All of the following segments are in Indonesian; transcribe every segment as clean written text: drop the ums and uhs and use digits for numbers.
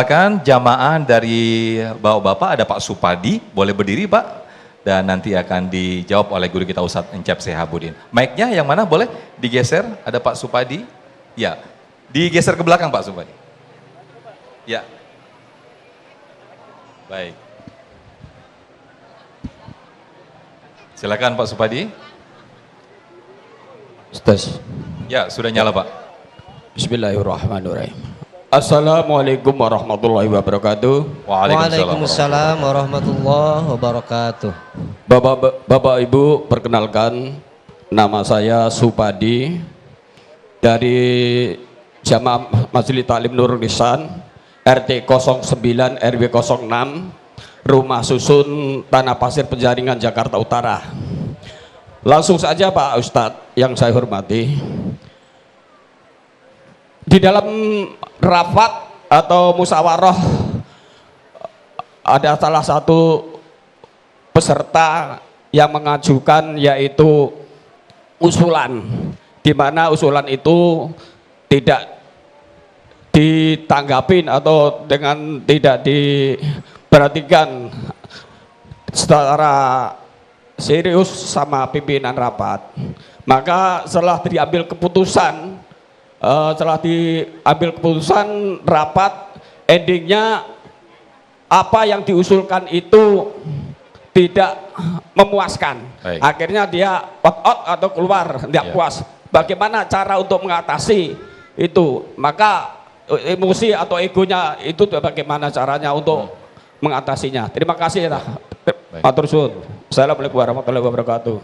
Silakan jamaah dari bapak-bapak, ada Pak Supadi, boleh berdiri Pak, dan nanti akan dijawab oleh guru kita Ustadz Encep Sehabudin. Mic-nya yang mana boleh digeser, ada Pak Supadi, ya, digeser ke belakang Pak Supadi. Ya, baik. Silakan Pak Supadi. Ustaz. Ya, sudah nyala Pak. Bismillahirrahmanirrahim. Assalamualaikum warahmatullahi wabarakatuh. Waalaikumsalam warahmatullahi wabarakatuh. Bapak Ibu, perkenalkan nama saya Supadi dari Jamaah Majelis Taklim Nurul Ihsan RT 09 RW 06 Rumah Susun Tanah Pasir Penjaringan Jakarta Utara. Langsung saja Pak Ustadz yang saya hormati, di dalam rapat atau musyawarah ada salah satu peserta yang mengajukan yaitu usulan, di mana usulan itu tidak ditanggapin atau dengan tidak diperhatikan secara serius sama pimpinan rapat. Maka setelah diambil keputusan rapat, endingnya apa yang diusulkan itu tidak memuaskan. Baik. Akhirnya dia out atau keluar, tidak puas. Bagaimana cara untuk mengatasi itu? Maka emosi atau egonya itu bagaimana caranya untuk mengatasinya? Terima kasih. Matur suwun. Assalamualaikum warahmatullahi wabarakatuh.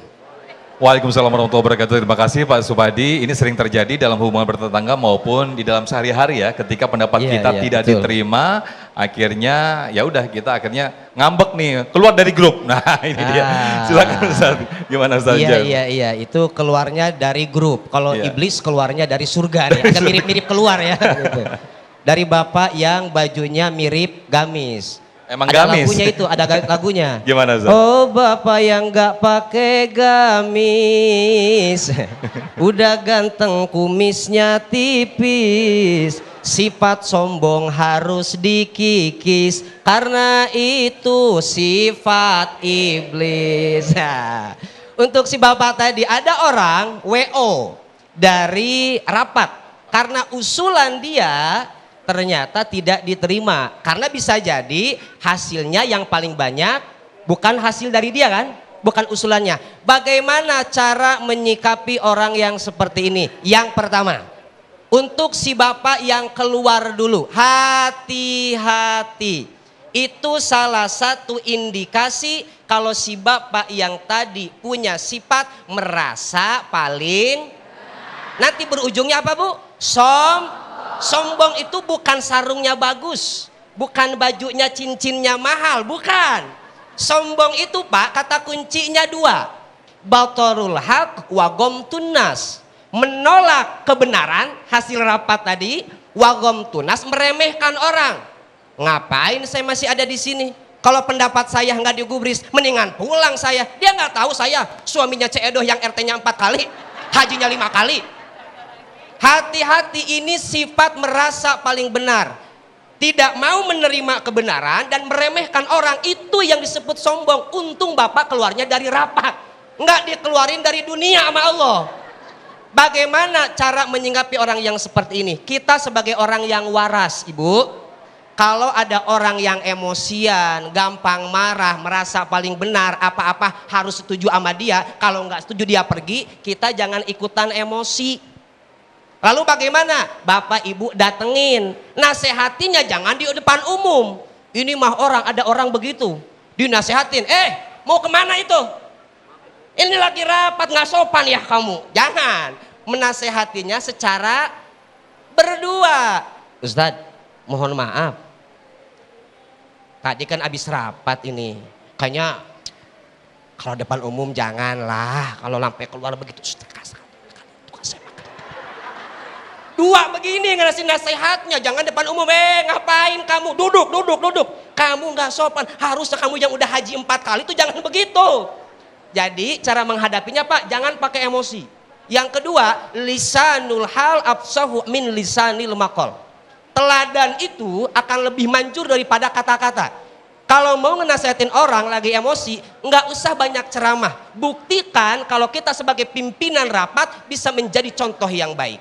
Waalaikumsalam warahmatullahi wabarakatuh. Terima kasih Pak Supadi. Ini sering terjadi dalam hubungan bertetangga maupun di dalam sehari-hari ya. Ketika pendapat kita tidak betul. diterima, akhirnya ya udah kita akhirnya ngambek nih, keluar dari grup. Nah ini dia. Silakan Ustaz. Gimana Ustaz? Iya, itu keluarnya dari grup. Kalau iblis keluarnya dari surga nih. Agak mirip-mirip keluar ya. Gitu. Dari bapak yang bajunya mirip gamis. Emang ada gamis? lagunya itu, ada lagunya. Gimana Ustaz? Oh bapak yang gak pakai gamis, udah ganteng kumisnya tipis, sifat sombong harus dikikis, karena itu sifat iblis. Nah, untuk si bapak tadi ada orang WO dari rapat karena usulan dia ternyata tidak diterima, karena bisa jadi hasilnya yang paling banyak bukan hasil dari dia kan, bukan usulannya. Bagaimana cara menyikapi orang yang seperti ini? Yang pertama, untuk si bapak yang keluar dulu, hati-hati. Itu salah satu indikasi kalau si bapak yang tadi punya sifat merasa paling, nanti berujungnya apa Bu? Sombong itu bukan sarungnya bagus, bukan bajunya cincinnya mahal, bukan. Sombong itu Pak, kata kuncinya dua. Batarul haq wa ghamtun nas. Menolak kebenaran hasil rapat tadi, wa ghamtun nas, meremehkan orang. Ngapain saya masih ada di sini? Kalau pendapat saya nggak digubris, mendingan pulang saya. Dia nggak tahu saya suaminya Ceedoh yang RT-nya 4 kali, hajinya 5 kali. Hati-hati, ini sifat merasa paling benar, tidak mau menerima kebenaran dan meremehkan orang, itu yang disebut sombong. Untung bapak keluarnya dari rapat, nggak dikeluarin dari dunia sama Allah. Bagaimana cara menyinggapi orang yang seperti ini? Kita sebagai orang yang waras Ibu, kalau ada orang yang emosian, gampang marah, merasa paling benar, apa-apa harus setuju sama dia, kalau nggak setuju dia pergi, kita jangan ikutan emosi. Lalu bagaimana? Bapak Ibu datengin, nasehatinya jangan di depan umum. Ini mah ada orang begitu, dinasehatin, mau kemana itu? Ini lagi rapat, nggak sopan ya kamu. Jangan, menasehatinya secara berdua. Ustadz, mohon maaf, tadi kan abis rapat ini, kayaknya kalau depan umum janganlah, kalau sampai keluar begitu kasar. Dua begini ngasih nasihatnya, jangan depan umum, ngapain kamu, duduk. Kamu nggak sopan, harusnya kamu yang udah haji 4 kali itu jangan begitu. Jadi cara menghadapinya Pak, jangan pakai emosi. Yang kedua, lisanul hal afsahu min lisanil maqal. Teladan itu akan lebih manjur daripada kata-kata. Kalau mau ngenasihatin orang lagi emosi, nggak usah banyak ceramah. Buktikan kalau kita sebagai pimpinan rapat bisa menjadi contoh yang baik.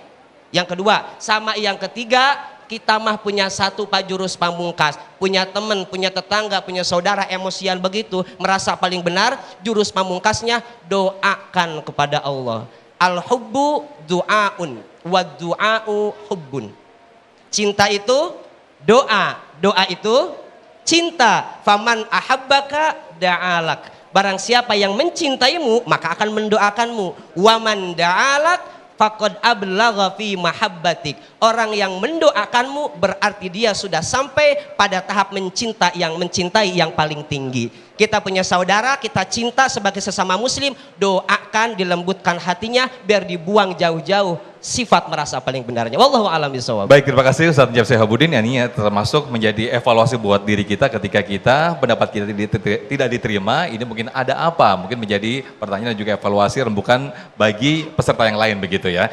Yang kedua, sama yang ketiga, kita mah punya satu Pak Jurus Pamungkas, punya teman, punya tetangga, punya saudara emosian begitu, merasa paling benar, Jurus Pamungkasnya doakan kepada Allah. Al-hubbu du'aun wa du'a'u hubbun. Cinta itu doa, doa itu cinta. Faman ahabbaka da'alak. Barang siapa yang mencintaimu maka akan mendoakanmu. Waman da'alak faqad ablagha fi mahabbatik. Orang yang mendoakanmu berarti dia sudah sampai pada tahap mencintai yang paling tinggi. Kita punya saudara, kita cinta sebagai sesama muslim, doakan dilembutkan hatinya biar dibuang jauh-jauh sifat merasa paling benarnya. Wallahu a'lam bishawab. Baik, terima kasih Ustaz Encep Sehabudin. Ini ya termasuk menjadi evaluasi buat diri kita ketika pendapat kita tidak diterima. Ini mungkin ada apa? Mungkin menjadi pertanyaan dan juga evaluasi rembukan bagi peserta yang lain begitu ya.